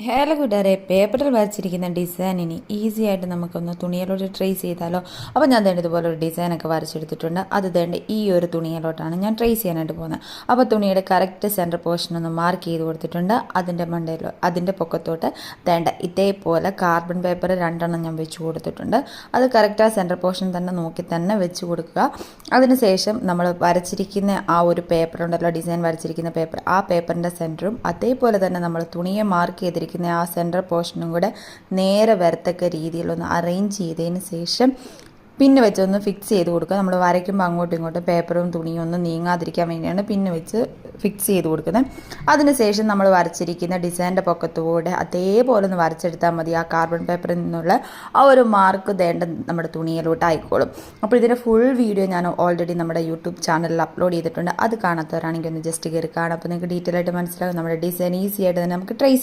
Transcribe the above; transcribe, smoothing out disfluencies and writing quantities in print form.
ഹേല കൂട്ടുകാരെ, പേപ്പറിൽ വരച്ചിരിക്കുന്ന ഡിസൈനിന് ഈസി ആയിട്ട് നമുക്കൊന്ന് തുണിയിലോട്ട് ട്രേസ് ചെയ്താലോ. അപ്പോൾ ഞാൻ തേണ്ട ഇതുപോലെ ഒരു ഡിസൈനൊക്കെ വരച്ചെടുത്തിട്ടുണ്ട്. അത് തേണ്ട ഈ ഒരു തുണിയിലോട്ടാണ് ഞാൻ ട്രേസ് ചെയ്യാനായിട്ട് പോകുന്നത്. അപ്പോൾ തുണിയുടെ കറക്റ്റ് സെൻറ്റർ പോർഷൻ ഒന്ന് മാർക്ക് ചെയ്ത് കൊടുത്തിട്ടുണ്ട്. അതിൻ്റെ മണ്ടയിലോ അതിൻ്റെ പൊക്കത്തോട്ട് തേണ്ട ഇതേപോലെ കാർബൺ പേപ്പർ 2 ഞാൻ വെച്ച് കൊടുത്തിട്ടുണ്ട്. അത് കറക്റ്റ് ആ സെൻറ്റർ പോർഷൻ തന്നെ നോക്കി തന്നെ വെച്ച് കൊടുക്കുക. അതിനുശേഷം നമ്മൾ വരച്ചിരിക്കുന്ന ആ ഒരു പേപ്പർ ഉണ്ടല്ലോ, ഡിസൈൻ വരച്ചിരിക്കുന്ന പേപ്പർ, ആ പേപ്പറിൻ്റെ സെൻറ്ററും അതേപോലെ തന്നെ നമ്മൾ തുണിയെ മാർക്ക് ചെയ്തിരിക്കുന്ന ആ സെൻറ്റർ പോർഷനും കൂടെ നേരെ വരത്തക്ക രീതിയിലൊന്ന് അറേഞ്ച് ചെയ്തതിന് ശേഷം പിന്നെ വെച്ചൊന്ന് ഫിക്സ് ചെയ്ത് കൊടുക്കുക. നമ്മൾ വരയ്ക്കുമ്പോൾ അങ്ങോട്ടും ഇങ്ങോട്ടും പേപ്പറും തുണിയും ഒന്നും നീങ്ങാതിരിക്കാൻ വേണ്ടിയാണ് പിന്നെ വെച്ച് ഫിക്സ് ചെയ്ത് കൊടുക്കുന്നത്. അതിനുശേഷം നമ്മൾ വരച്ചിരിക്കുന്ന ഡിസൈൻ്റെ പൊക്കത്തുകൂടെ അതേപോലെ ഒന്ന് വരച്ചെടുത്താൽ മതി. ആ കാർബൺ പേപ്പറിൽ നിന്നുള്ള ആ ഒരു മാർക്ക് വേണ്ട നമ്മുടെ തുണിയിലോട്ട് ആയിക്കോളും. അപ്പോൾ ഇതിൻ്റെ ഫുൾ വീഡിയോ ഞാൻ ഓൾറെഡി നമ്മുടെ യൂട്യൂബ് ചാനലിൽ അപ്ലോഡ് ചെയ്തിട്ടുണ്ട്. അത് കാണാത്തവരാണെങ്കിൽ ഒന്ന് ജസ്റ്റ് കയറി കാണാം. അപ്പോൾ നിങ്ങൾക്ക് ഡീറ്റെയിൽ ആയിട്ട് മനസ്സിലാകും. നമ്മുടെ ഡിസൈൻ ഈസി ആയിട്ട് തന്നെ നമുക്ക് ട്രേസ്